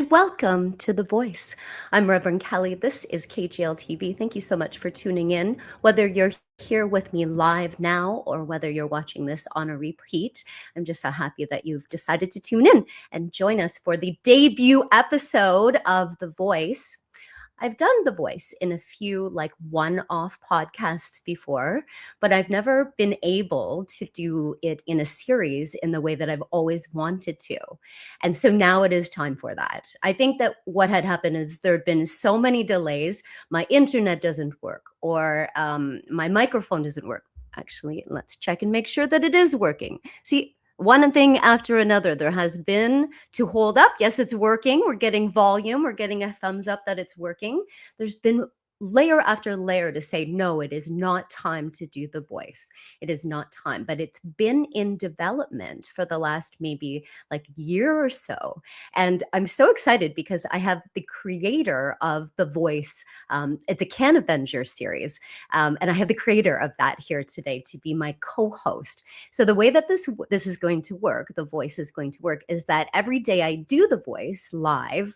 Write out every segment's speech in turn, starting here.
and welcome to The Voice. I'm Reverend Kelly. This is KGLTV. Thank you so much for tuning in, whether you're here with me live now or whether you're watching this on a repeat. I'm just so happy that you've decided to tune in and join us for the debut episode of The Voice. I've done The Voice in a few one-off podcasts before, but I've never been able to do it in a series in the way that I've always wanted to. And so now it is time for that. I think that what had happened is there had been so many delays. My internet doesn't work, or my microphone doesn't work. Actually, let's check and make sure that it is working. See, one thing after another, there has been to hold up. Yes, it's working. We're getting volume. We're getting a thumbs up that it's working. There's been layer after layer to say, no, it is not time to do The Voice. It is not time, but it's been in development for the last maybe year or so. And I'm so excited because I have the creator of The Voice. It's a Cannavenger series. And I have the creator of that here today to be my co-host. So the way that this is going to work, The Voice is going to work, is that every day I do The Voice live,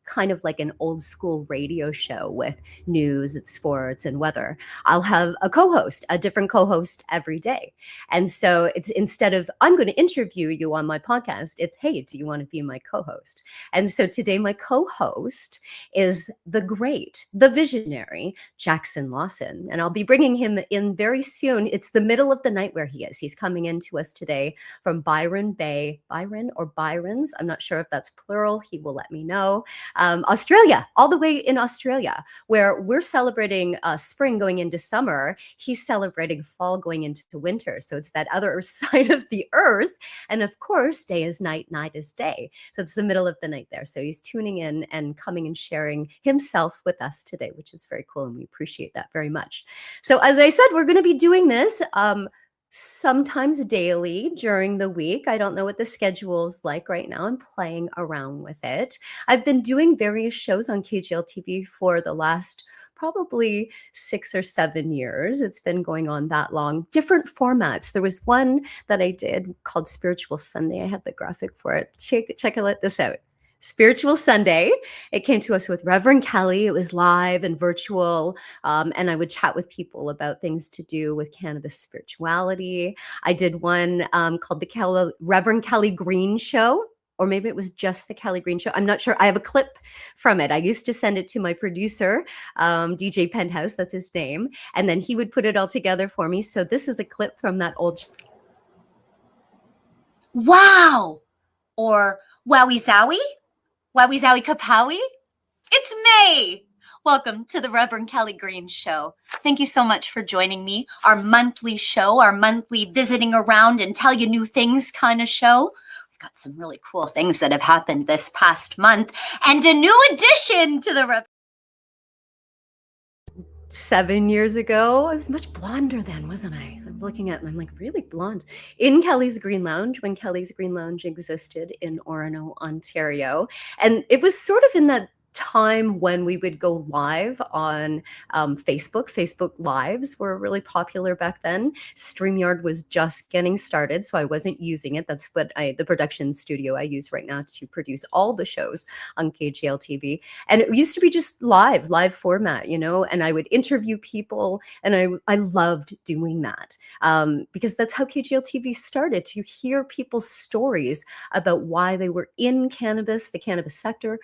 kind of like an old school radio show with news, sports, and weather. I'll have a co-host, a different co-host every day. And so it's, instead of I'm going to interview you on my podcast, it's, hey, do you want to be my co-host? And so today my co-host is the great, the visionary Jackson Lawson. And I'll be bringing him in very soon. It's the middle of the night where he is. He's coming into us today from Byron Bay, Byron or Byron's. I'm not sure if that's plural. He will let me know. Australia, all the way in Australia, where we're celebrating spring going into summer. He's celebrating fall going into winter. So it's that other side of the earth. And of course, day is night, night is day. So it's the middle of the night there. So he's tuning in and coming and sharing himself with us today, which is very cool. And we appreciate that very much. So as I said, we're going to be doing this sometimes daily during the week. I don't know what the schedule's like right now. I'm playing around with it. I've been doing various shows on KGLTV for the last probably 6 or 7 years. It's been going on that long. Different formats. There was one that I did called Spiritual Sunday. I have the graphic for it. Check this out. Spiritual Sunday. It came to us with Reverend Kelly. It was live and virtual, and I would chat with people about things to do with cannabis spirituality. I did one called the Reverend Kelly Green Show, or maybe it was just the Kelly Green Show. I'm not sure. I have a clip from it. I used to send it to my producer, DJ Penthouse, that's his name, and then he would put it all together for me. So this is a clip from that old. Wow! Or wowie zowie? Wowie zowie kapowie? It's May! Welcome to the Reverend Kelly Green Show. Thank you so much for joining me. Our monthly show, our monthly visiting around and tell you new things kind of show. We've got some really cool things that have happened this past month and a new addition to the Reverend. 7 years ago, I was much blonder then, wasn't I? I was looking at it and I'm like, really blonde. In Kelly's Green Lounge, when Kelly's Green Lounge existed in Orono, Ontario. And it was sort of in that time when we would go live on Facebook. Facebook Lives were really popular back then. StreamYard was just getting started, so I wasn't using it. That's what the production studio I use right now to produce all the shows on KGLTV. And it used to be just live format, and I would interview people, and I loved doing that because that's how KGLTV started, to hear people's stories about why they were in cannabis, the cannabis sector,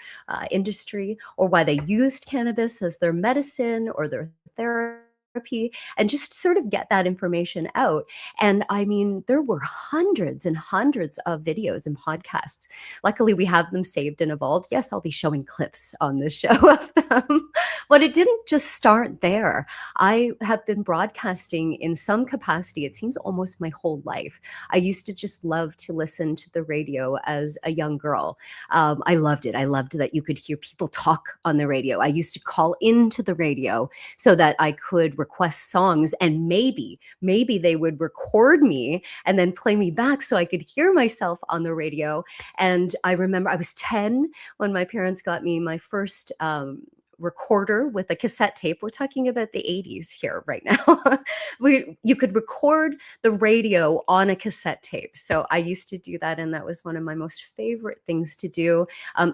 industry, or why they used cannabis as their medicine or their therapy, and just sort of get that information out. And I mean, there were hundreds and hundreds of videos and podcasts. Luckily, we have them saved and evolved. Yes, I'll be showing clips on this show of them. But it didn't just start there. I have been broadcasting in some capacity, it seems almost my whole life. I used to just love to listen to the radio as a young girl. I loved it. I loved that you could hear people talk on the radio. I used to call into the radio so that I could request songs, and maybe they would record me and then play me back so I could hear myself on the radio. And I remember I was 10 when my parents got me my first recorder with a cassette tape. We're talking about the 80s here right now. You could record the radio on a cassette tape. So I used to do that, and that was one of my most favorite things to do,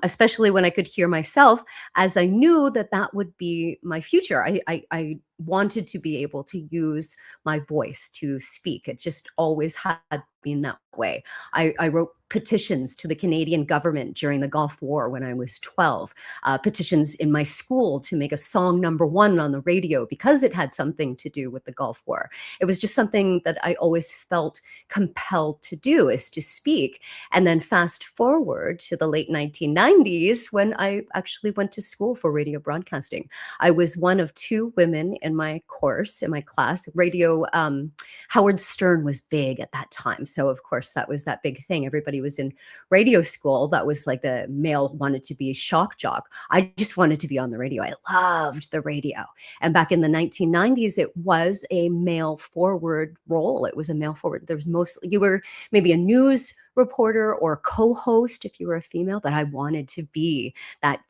especially when I could hear myself, as I knew that that would be my future. I wanted to be able to use my voice to speak. It just always had been that way. I wrote petitions to the Canadian government during the Gulf War when I was 12, petitions in my school to make a song #1 on the radio because it had something to do with the Gulf War. It was just something that I always felt compelled to do, is to speak. And then fast forward to the late 1990s when I actually went to school for radio broadcasting. I was one of 2 women in my course, in my class. Radio, Howard Stern was big at that time. So of course that was that big thing. Everybody was in radio school. That was like the male wanted to be a shock jock. I just wanted to be on the radio. I loved the radio. And back in the 1990s, it was a male forward role. It was a male forward. There was mostly, you were maybe a news reporter or co-host if you were a female, but I wanted to be that,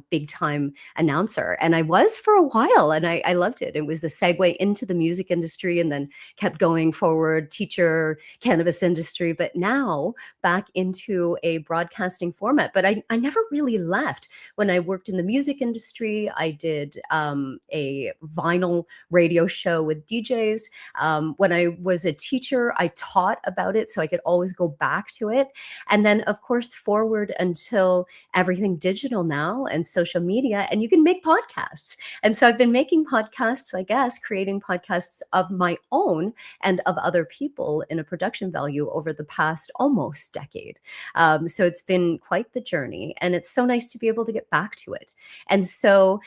big time announcer. And I was for a while, and I loved it. It was a segue into the music industry, and then kept going forward, teacher, cannabis industry, but now back into a broadcasting format. But I never really left. When I worked in the music industry, I did a vinyl radio show with DJs. When I was a teacher, I taught about it, so I could always go back to it. And then, of course, forward until everything digital now and social media, and you can make podcasts. And so I've been making podcasts, I guess, creating podcasts of my own and of other people in a production value over the past almost decade. So it's been quite the journey, and it's so nice to be able to get back to it. And so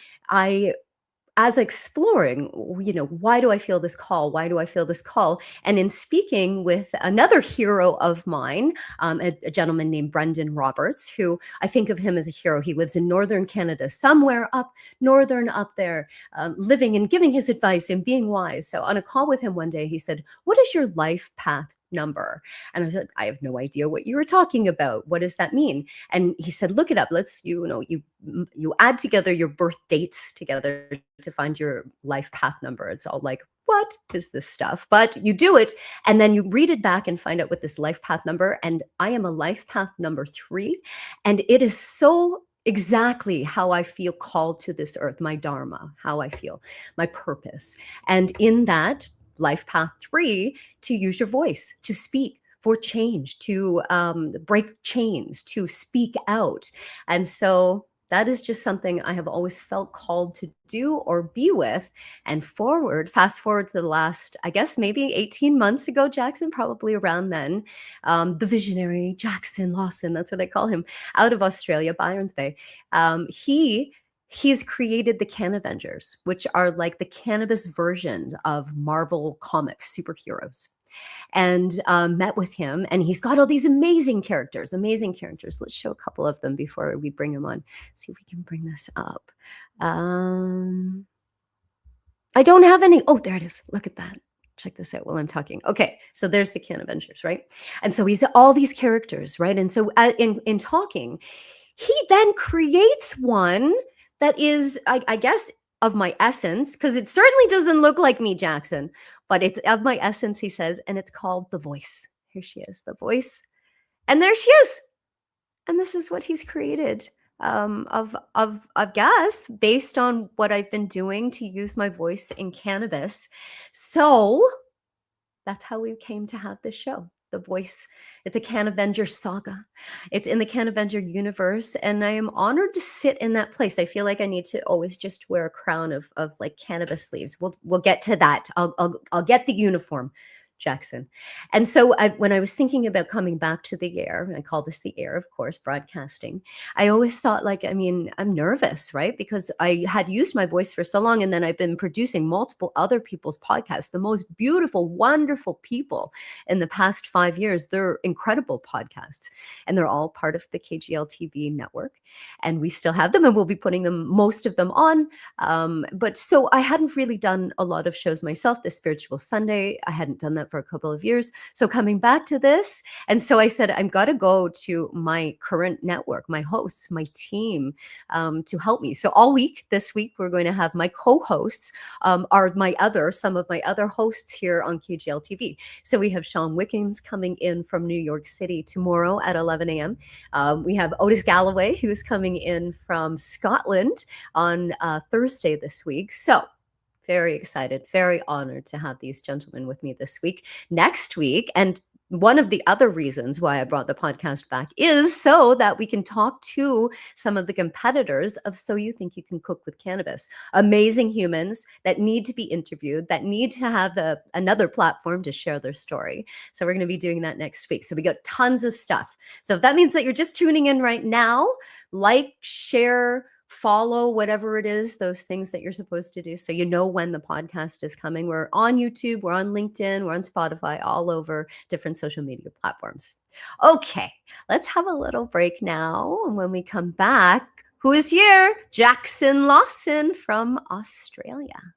as exploring, why do I feel this call? Why do I feel this call? And in speaking with another hero of mine, a gentleman named Brendan Roberts, who I think of him as a hero. He lives in Northern Canada, somewhere up northern up there, living and giving his advice and being wise. So on a call with him one day, he said, "What is your life path number?" And I was like, "I have no idea what you were talking about. What does that mean?" And he said, "Look it up. Let's, you add together your birth dates together to find your life path number." It's all like, what is this stuff? But you do it, and then you read it back and find out what this life path number. And I am a life path number 3. And it is so exactly how I feel called to this earth, my dharma, how I feel, my purpose. And in that life path 3, to use your voice, to speak for change, to break chains, to speak out. And so that is just something I have always felt called to do or be with. And fast forward to the last, I guess maybe 18 months ago, Jackson, probably around then, the visionary Jackson Lawson, that's what I call him, out of Australia, Byron's Bay. He's created the Cannavengers, which are like the cannabis version of Marvel Comics superheroes. And met with him, and he's got all these amazing characters. Let's show a couple of them before we bring him on. See if we can bring this up. I don't have any. Oh, there it is. Look at that. Check this out while I'm talking. Okay, so there's the Cannavengers, right? And so he's all these characters, right? And so in talking, he then creates one that is, I guess, of my essence, because it certainly doesn't look like me, Jackson, but it's of my essence, he says, and it's called The Voice. Here she is, The Voice. And there she is. And this is what he's created, of guess, based on what I've been doing to use my voice in cannabis. So that's how we came to have this show. The Voice. It's a Cannavenger saga. It's in the Cannavenger universe, and I am honored to sit in that place. I feel like I need to always just wear a crown of like cannabis sleeves. We'll get to that. I'll get the uniform, Jackson. And so when I was thinking about coming back to the air, and I call this the air, of course, broadcasting, I always thought, like, I'm nervous, right? Because I had used my voice for so long, and then I've been producing multiple other people's podcasts, the most beautiful, wonderful people in the past 5 years. They're incredible podcasts, and they're all part of the KGLTV network. And we still have them, and we'll be putting most of them on. But so I hadn't really done a lot of shows myself. The Spiritual Sunday, I hadn't done that that for a couple of years. So coming back to this, and so I said, I've got to go to my current network, my hosts, my team, to help me. So all week, this week, we're going to have my co-hosts, are some of my other hosts here on KGLTV. So we have Sean Wickens coming in from New York City tomorrow at 11 a.m. We have Otis Galloway, who's coming in from Scotland on Thursday this week. So very excited, very honored to have these gentlemen with me this week. Next week, and one of the other reasons why I brought the podcast back is so that we can talk to some of the competitors of So You Think You Can Cook with Cannabis. Amazing humans that need to be interviewed, that need to have another platform to share their story. So we're going to be doing that next week. So we got tons of stuff. So if that means that you're just tuning in right now, like, share, follow, whatever it is, those things that you're supposed to do, so you know when the podcast is coming. We're on YouTube, we're on LinkedIn, we're on Spotify, all over different social media platforms. Okay, let's have a little break now. And when we come back, who is here? Jackson Lawson from Australia.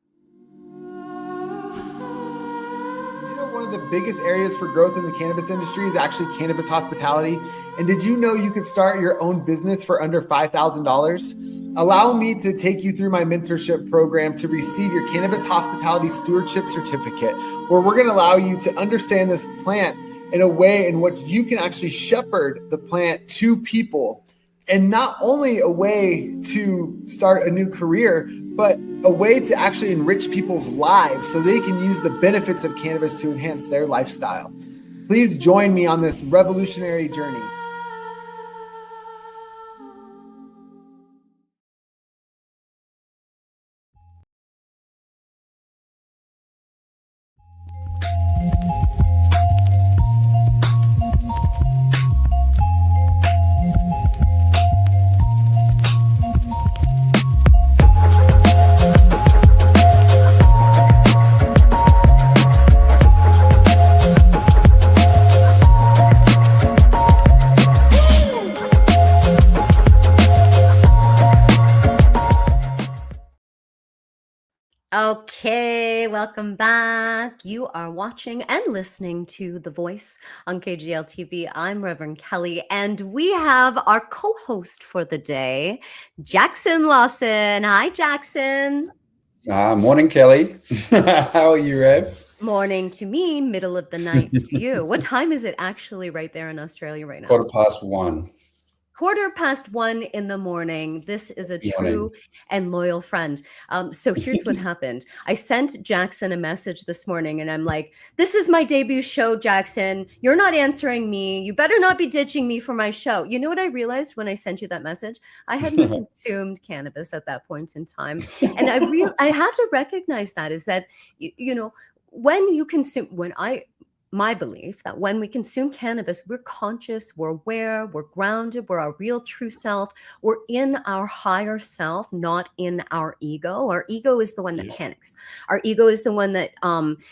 One of the biggest areas for growth in the cannabis industry is actually cannabis hospitality. And did you know you could start your own business for under $5,000? Allow me to take you through my mentorship program to receive your cannabis hospitality stewardship certificate, where we're going to allow you to understand this plant in a way in which you can actually shepherd the plant to people. And not only a way to start a new career, but a way to actually enrich people's lives so they can use the benefits of cannabis to enhance their lifestyle. Please join me on this revolutionary journey. Okay, welcome back. You are watching and listening to The Voice on KGLTV. I'm Reverend Kelly, and we have our co-host for the day, Jackson Lawson. Hi, Jackson. Morning, Kelly. How are you, Rev? Morning to me, middle of the night to you. What time is it actually right there in Australia right now? 1:15. 1:15 in the morning. This is a true and loyal friend. So here's what happened. I sent Jackson a message this morning and I'm like, this is my debut show, Jackson. You're not answering me. You better not be ditching me for my show. You know what I realized when I sent you that message? I hadn't consumed cannabis at that point in time. And I have to recognize that is that, when you consume, my belief that when we consume cannabis, we're conscious, we're aware, we're grounded, we're our real true self. We're in our higher self, not in our ego. Our ego is the one that panics. Our ego is the one that,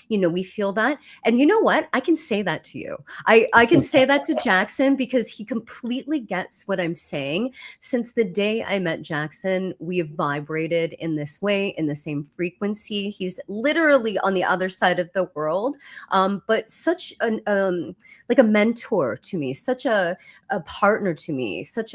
we feel that. And you know what? I can say that to you. I can say that to Jackson because he completely gets what I'm saying. Since the day I met Jackson, we have vibrated in this way, in the same frequency. He's literally on the other side of the world, but such like a mentor to me, such a partner to me, such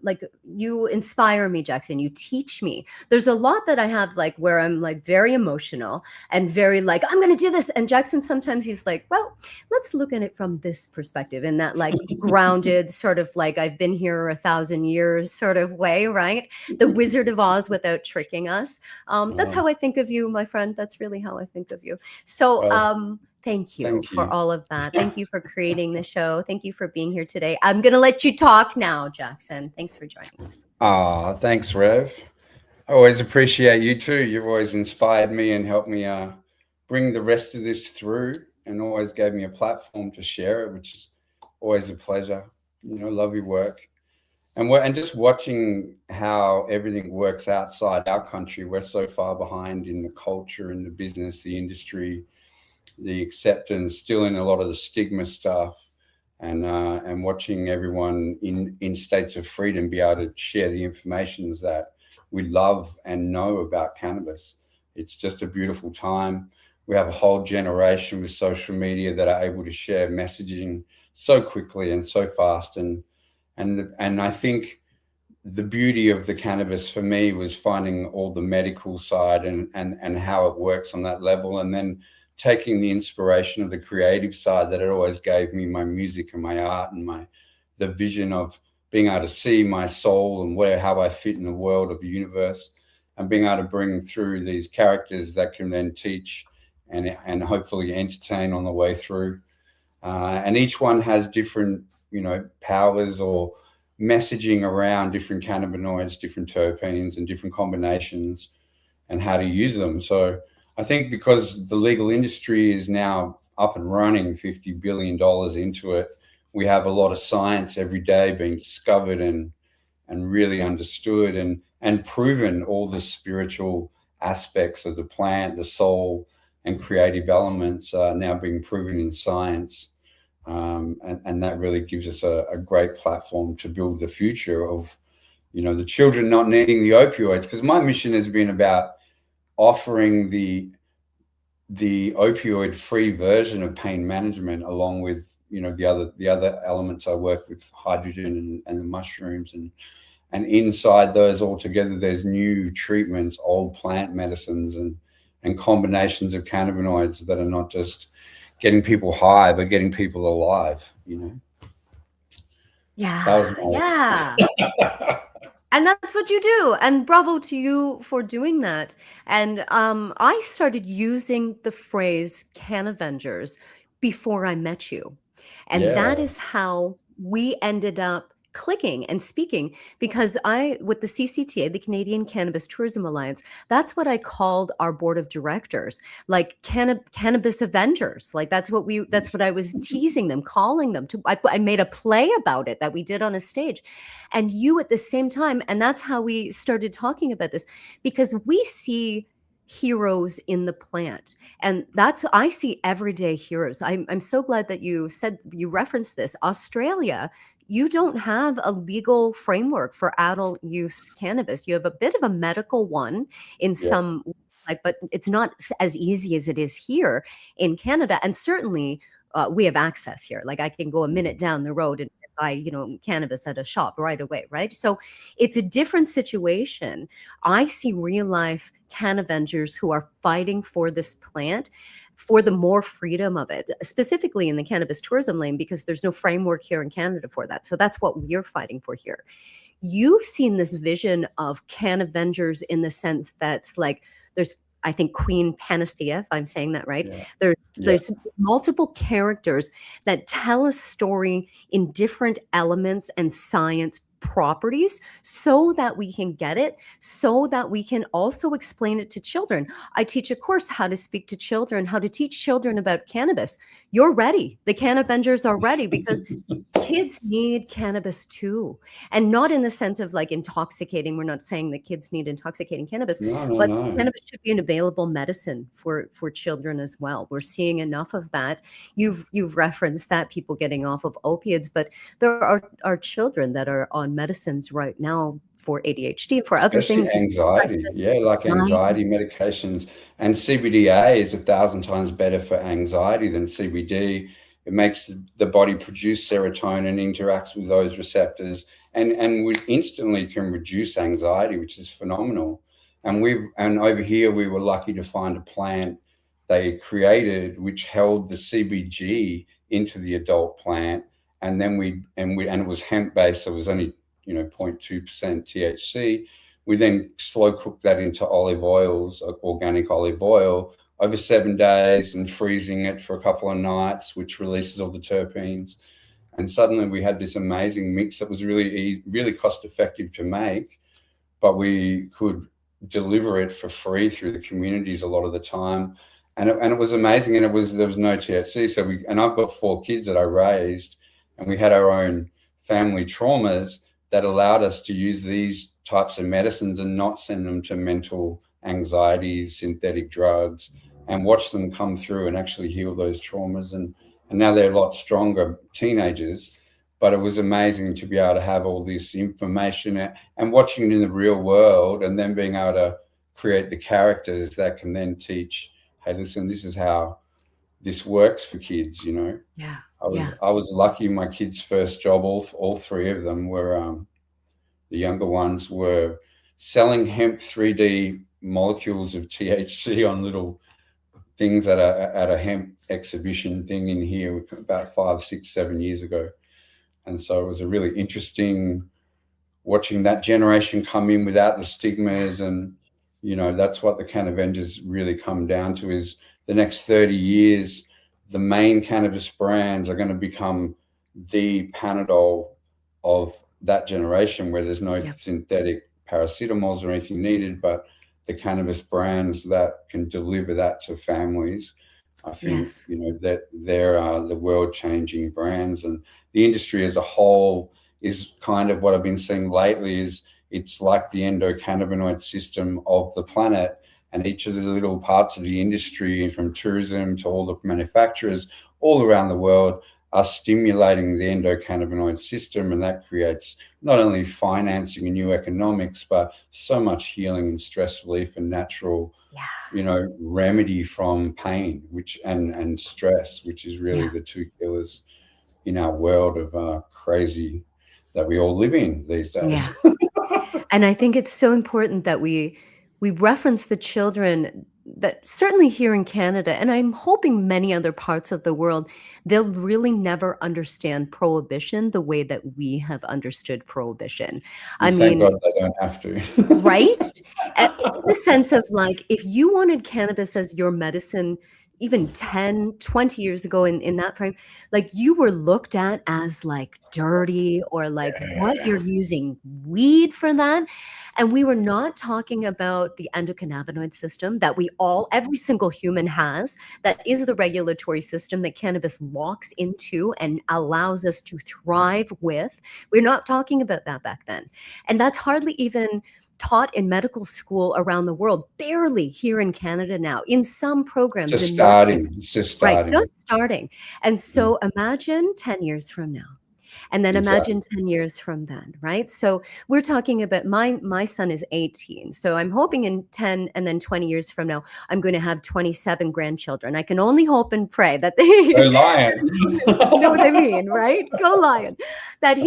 like you inspire me, Jackson. You teach me. There's a lot that I have like where I'm like very emotional and very like, I'm going to do this. And Jackson, sometimes he's like, well, let's look at it from this perspective in that like grounded sort of like I've been here 1,000 years sort of way, right? The Wizard of Oz without tricking us. That's how I think of you, my friend. That's really how I think of you. So, Thank you for all of that. Thank you for creating the show. Thank you for being here today. I'm going to let you talk now, Jackson. Thanks for joining us. Thanks, Rev. I always appreciate you too. You've always inspired me and helped me bring the rest of this through and always gave me a platform to share it, which is always a pleasure. Love your work. And just watching how everything works outside our country. We're so far behind in the culture, in the business, the industry, the acceptance, still in a lot of the stigma stuff, and watching everyone in states of freedom be able to share the information that we love and know about cannabis. It's just a beautiful time. we have a whole generation with social media that are able to share messaging so quickly and so fast. And I think the beauty of the cannabis for me was finding all the medical side and how it works on that level, and then taking the inspiration of the creative side that it always gave me, my music and my art and the vision of being able to see my soul and how I fit in the world of the universe, and being able to bring through these characters that can then teach and hopefully entertain on the way through. And each one has different, powers or messaging around different cannabinoids, different terpenes, and different combinations, and how to use them. So I think because the legal industry is now up and running, $50 billion into it, we have a lot of science every day being discovered and really understood and proven, all the spiritual aspects of the plant, the soul, and creative elements are now being proven in science. And that really gives us a great platform to build the future of, the children not needing the opioids. Because my mission has been about offering the opioid-free version of pain management, along with, the other elements I work with, hydrogen and the mushrooms, and inside those all together, there's new treatments, old plant medicines, and combinations of cannabinoids that are not just getting people high, but getting people alive, Yeah. And that's what you do. And bravo to you for doing that. And I started using the phrase Cannavengers before I met you. And that is how we ended up clicking and speaking, because with the CCTA, the Canadian Cannabis Tourism Alliance, that's what I called our board of directors, like cannabis Avengers. Like that's what I was teasing them, calling them to. I made a play about it that we did on a stage, and you at the same time. And that's how we started talking about this, because we see heroes in the plant, and that's I see everyday heroes. I'm so glad that you referenced this. Australia, you don't have a legal framework for adult use cannabis. You have a bit of a medical one in some, but it's not as easy as it is here in Canada. And certainly we have access here. Like I can go a minute down the road and buy, cannabis at a shop right away, right? So it's a different situation. I see real life Cannavengers who are fighting for this plant, for the more freedom of it, specifically in the cannabis tourism lane, because there's no framework here in Canada for that. So that's what we're fighting for here. You've seen this vision of Cannavengers in the sense that's like, there's, I think, Queen Panacea, if I'm saying that right. There's multiple characters that tell a story in different elements and science properties, so that we can get it, so that we can also explain it to children. I teach a course, how to speak to children, how to teach children about cannabis. You're ready. The Cannavengers are ready, because kids need cannabis too. And not in the sense of like intoxicating. We're not saying that kids need intoxicating cannabis, but cannabis should be an available medicine for children as well. We're seeing enough of that. You've referenced that, people getting off of opiates, but there are children that are on medicines right now for ADHD, for other things. Anxiety, like anxiety medications. And CBDA is 1,000 times better for anxiety than CBD. It makes the body produce serotonin, interacts with those receptors, and we instantly can reduce anxiety, which is phenomenal. And over here we were lucky to find a plant they created which held the CBG into the adult plant, and then it was hemp based, so it was only 0.2% THC. We then slow cooked that into olive oils, organic olive oil, over 7 days, and freezing it for a couple of nights, which releases all the terpenes. And suddenly we had this amazing mix that was really cost effective to make, but we could deliver it for free through the communities a lot of the time. And it was amazing. And there was no THC. And I've got 4 kids that I raised, and we had our own family traumas that allowed us to use these types of medicines and not send them to mental anxiety, synthetic drugs, and watch them come through and actually heal those traumas. And now they're a lot stronger teenagers. But it was amazing to be able to have all this information and watching it in the real world, and then being able to create the characters that can then teach hey, listen, this is how this works for kids, you know. Yeah. I was lucky. My kids' first job, all three of them were, the younger ones were selling hemp 3D molecules of THC on little things at a hemp exhibition thing in here about 5, 6, 7 years ago. And so it was a really interesting watching that generation come in without the stigmas. And, you know, that's what the Cannavengers really come down to, is the next 30 years, the main cannabis brands are going to become the Panadol of that generation, where there's no synthetic paracetamols or anything needed, but the cannabis brands that can deliver that to families. I think, you know, that they're the world-changing brands, and the industry as a whole is kind of what I've been seeing lately is it's like the endocannabinoid system of the planet, and each of the little parts of the industry, from tourism to all the manufacturers all around the world, are stimulating the endocannabinoid system, and that creates not only financing and new economics, but so much healing and stress relief and natural, you know, remedy from pain, which and stress, which is really the two killers in our world of crazy that we all live in these days. Yeah. And I think it's so important that we reference the children that certainly here in Canada, and I'm hoping many other parts of the world, they'll really never understand prohibition the way that we have understood prohibition. I Thank mean, God they don't have to. right? In the sense of, like, if you wanted cannabis as your medicine even 10, 20 years ago in that frame, like, you were looked at as like dirty, or like, what, you're using weed for that? And we were not talking about the endocannabinoid system that every single human has, that is the regulatory system that cannabis locks into and allows us to thrive with. We're not talking about that back then. And that's hardly even taught in medical school around the world, barely here in Canada now, in some programs. It's just starting. Right, just starting. And so imagine 10 years from now. And then imagine 10 years from then, right? So we're talking about, my son is 18. So I'm hoping in 10 and then 20 years from now, I'm going to have 27 grandchildren. I can only hope and pray that they Go Lion. You know what I mean, right? Go Lion. That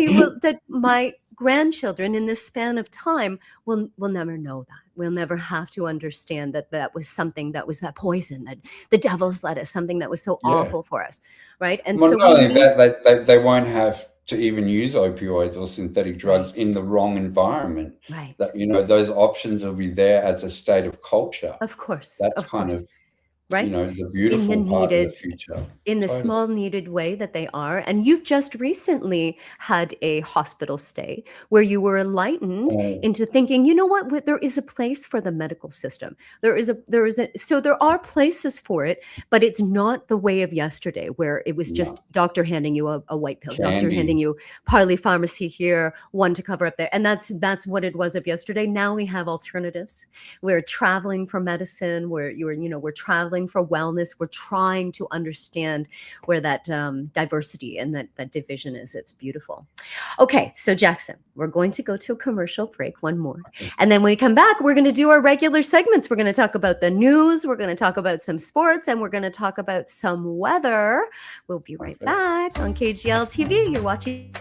my grandchildren in this span of time will never know that. We'll never have to understand that was something that was that poison, that the devil's lettuce, something that was so awful for us, right? And well, so not only that, they won't have to even use opioids or synthetic drugs in the wrong environment. Right. That, you know, those options will be there as a state of culture. Of course. That's kind of, right? You know, the beautiful part of the future. In the small needed way that they are. And you've just recently had a hospital stay where you were enlightened into thinking, you know what, there is a place for the medical system. So there are places for it, but it's not the way of yesterday, where it was just doctor handing you a white pill, doctor handing you Parley Pharmacy here, one to cover up there. And that's what it was of yesterday. Now we have alternatives. We're traveling for medicine, we're traveling for wellness. We're trying to understand where that diversity and that division is. It's beautiful. Okay, so Jackson, we're going to go to a commercial break, one more. And then when we come back, we're going to do our regular segments. We're going to talk about the news. We're going to talk about some sports, and we're going to talk about some weather. We'll be right back on KGLTV. You're watching.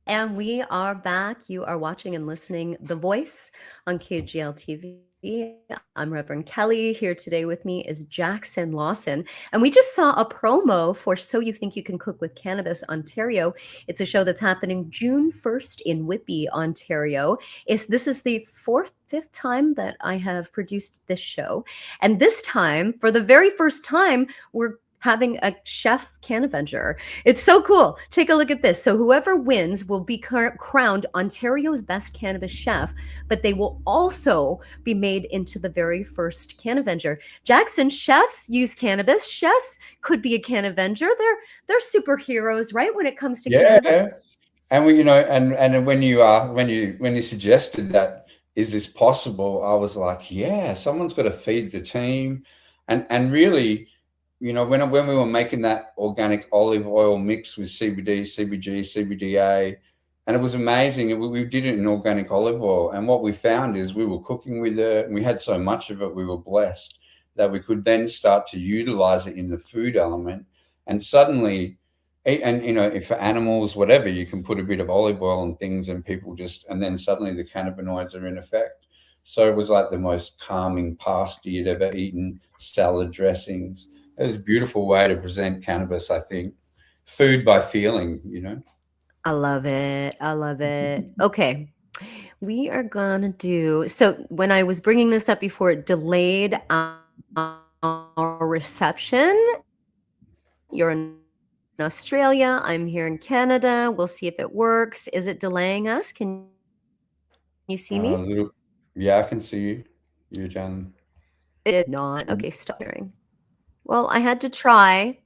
And we are back. You are watching and listening The Voice on KGLTV. I'm Reverend Kelly. Here today with me is Jackson Lawson. And we just saw a promo for So You Think You Can Cook with Cannabis Ontario. It's a show that's happening June 1st in Whitby, Ontario. This is the fifth time that I have produced this show. And this time, for the very first time, we're having a chef Cannavenger. It's so cool. Take a look at this. So whoever wins will be crowned Ontario's best cannabis chef, but they will also be made into the very first Cannavenger. Jackson, chefs use cannabis. Chefs could be a Cannavenger. They're superheroes, right? When it comes to cannabis. And we, and when you suggested that, is this possible? I was like, yeah, someone's got to feed the team, and really, when we were making that organic olive oil mix with CBD, CBG, CBDA, and it was amazing. We did it in organic olive oil, and what we found is we were cooking with it, and we had so much of it. We were blessed that we could then start to utilize it in the food element, and suddenly. And if for animals, whatever, you can put a bit of olive oil on things, and and then suddenly the cannabinoids are in effect. So it was like the most calming pasta you'd ever eaten. Salad dressings. It was a beautiful way to present cannabis. I think food by feeling. I love it. I love it. Okay. We are going to do, so when I was bringing this up before, it delayed our reception. You're in Australia. I'm here in Canada. We'll see if it works. Is it delaying us? Can you see me? Yeah, I can see you. You're done. It did not. Okay, stop sharing. Well, I had to try.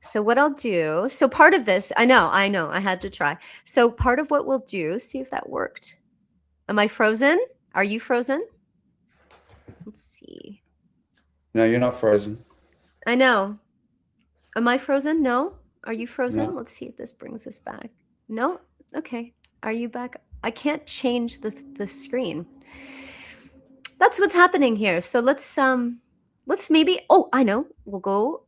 So what I'll do, so part of this, I know, I had to try. So part of what we'll do, see if that worked. Am I frozen? Are you frozen? Let's see. No, you're not frozen. I know. Am I frozen? No. Are you frozen? No. Let's see if this brings us back. No? Okay. Are you back? I can't change the screen. That's what's happening here. So let's maybe, oh, I know. We'll go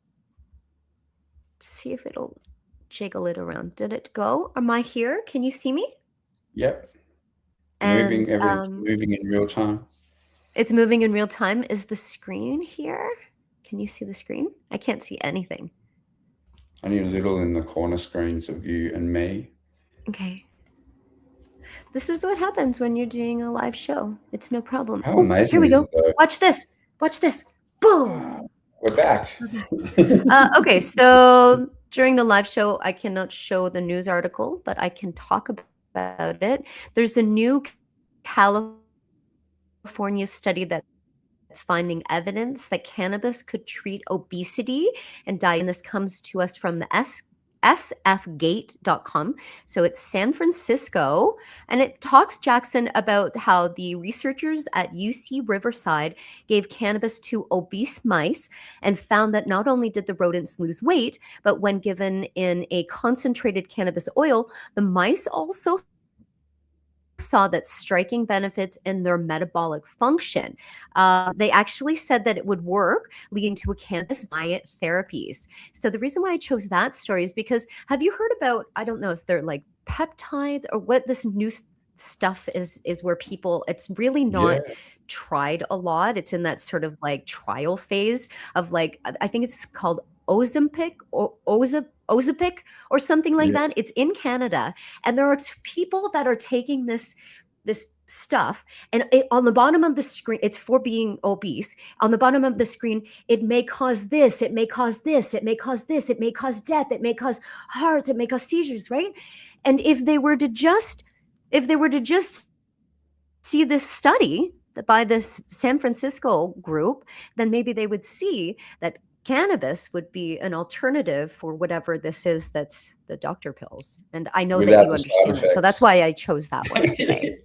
see if it'll jiggle it around. Did it go? Am I here? Can you see me? Yep. And everything's moving in real time. It's moving in real time. Is the screen here? Can you see the screen? I can't see anything. Only a little in the corner screens of you and me. Okay. This is what happens when you're doing a live show. It's no problem. How amazing! Here we go. Watch this. Watch this. Boom. We're back. Okay, so during the live show, I cannot show the news article, but I can talk about it. There's a new California study that's finding evidence that cannabis could treat obesity and diet. And this comes to us from the sfgate.com. So it's San Francisco. And it talks, Jackson, about how the researchers at UC Riverside gave cannabis to obese mice and found that not only did the rodents lose weight, but when given in a concentrated cannabis oil, the mice also saw that striking benefits in their metabolic function. They actually said that it would work, leading to a cannabis diet therapies. So the reason why I chose that story is because, have you heard about, I don't know if they're like peptides or what this new stuff is where people, it's really not tried a lot. It's in that sort of like trial phase of like, I think it's called Ozempic or Ozempic or something like that. It's in Canada, and there are people that are taking this stuff, and on the bottom of the screen, it's for being obese. On the bottom of the screen, it may cause this, it may cause this, it may cause this, it may cause death, it may cause hearts, it may cause seizures, right? And if they were to just see this study by this San Francisco group, then maybe they would see that cannabis would be an alternative for whatever this is that's the doctor pills. And I know that you understand that. So that's why I chose that one today.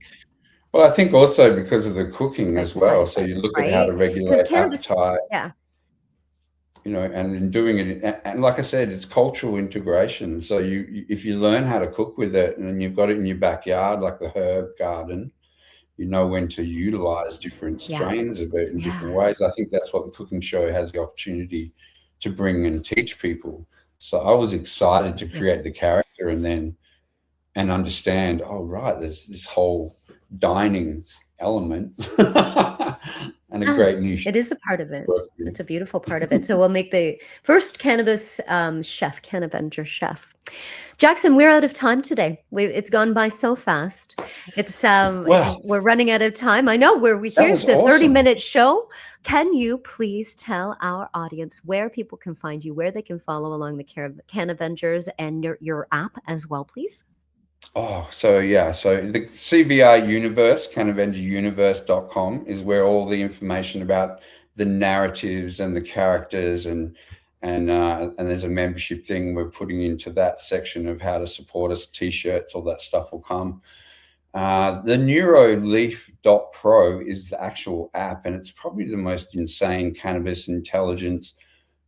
Well, I think also because of the cooking as well. So you look at how to regulate appetite. Yeah. And in doing it, and like I said, it's cultural integration. So if you learn how to cook with it and you've got it in your backyard, like the herb garden, you know when to utilize different strains of it in different ways. I think that's what the cooking show has the opportunity to bring and teach people. So I was excited to create the character and understand, oh, right, there's this whole dining element. and a great new It is a part of it. work with. It's a beautiful part of it. So we'll make the first cannabis chef, Cannavenger chef. Jackson, we're out of time today. It's gone by so fast. We're running out of time. I know we're here's the 30-minute show. Can you please tell our audience where people can find you, where they can follow along the Cannavengers and your app as well, please? Oh, so yeah. So the CVR universe, CannavengerUniverse.com is where all the information about the narratives and the characters and there's a membership thing we're putting into that section of how to support us, t-shirts, all that stuff will come. The NeuroLeaf.pro is the actual app, and it's probably the most insane cannabis intelligence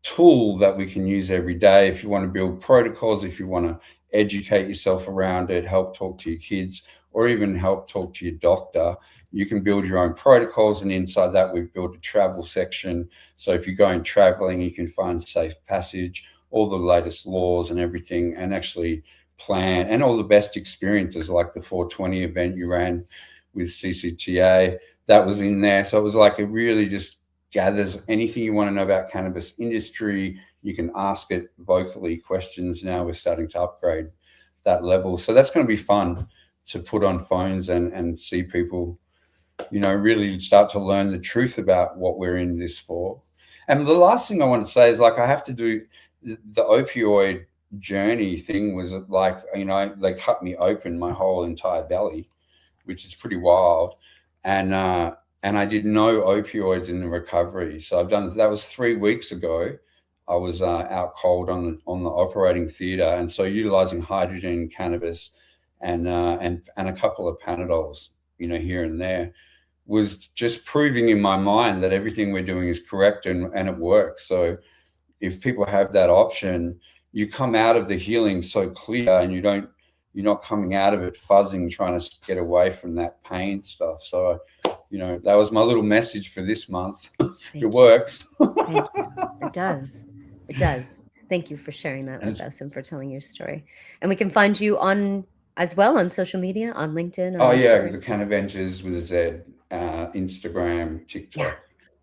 tool that we can use every day. If you want to build protocols, if you want to educate yourself around it, help talk to your kids, or even help talk to your doctor, you can build your own protocols. And inside that, we've built a travel section. So if you're going traveling, you can find safe passage, all the latest laws and everything, and actually plan, and all the best experiences, like the 420 event you ran with CCTA, that was in there. So it was like, it really just gathers anything you want to know about cannabis industry. You can ask it vocally questions. Now we're starting to upgrade that level. So that's going to be fun to put on phones and see people, you know, really start to learn the truth about what we're in this for. And the last thing I want to say is, like, I have to do the opioid journey thing was like, you know, they cut me open, my whole entire belly, which is pretty wild. And I did no opioids in the recovery. So that was 3 weeks ago. I was out cold on the operating theater, and so utilizing hydrogen, cannabis, and a couple of Panadols, you know, here and there, was just proving in my mind that everything we're doing is correct and it works. So if people have that option, you come out of the healing so clear, and you're not coming out of it fuzzing, trying to get away from that pain stuff. So, you know, that was my little message for this month. It works. Thank you. It does. It does. Thank you for sharing that with us and for telling your story. And we can find you as well on social media, on LinkedIn. Oh yeah, the Cannvengers with a Z, Instagram, TikTok,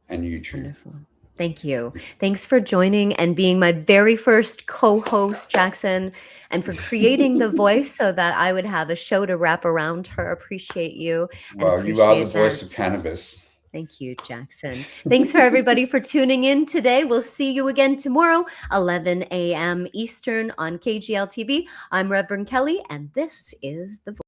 and YouTube. Wonderful. Thank you. Thanks for joining and being my very first co-host, Jackson, and for creating the voice so that I would have a show to wrap around her. Appreciate you. Well, you are the voice of cannabis. Thank you, Jackson. Thanks for everybody for tuning in today. We'll see you again tomorrow, 11 a.m. Eastern on KGLTV. I'm Reverend Kelly, and this is The Voice.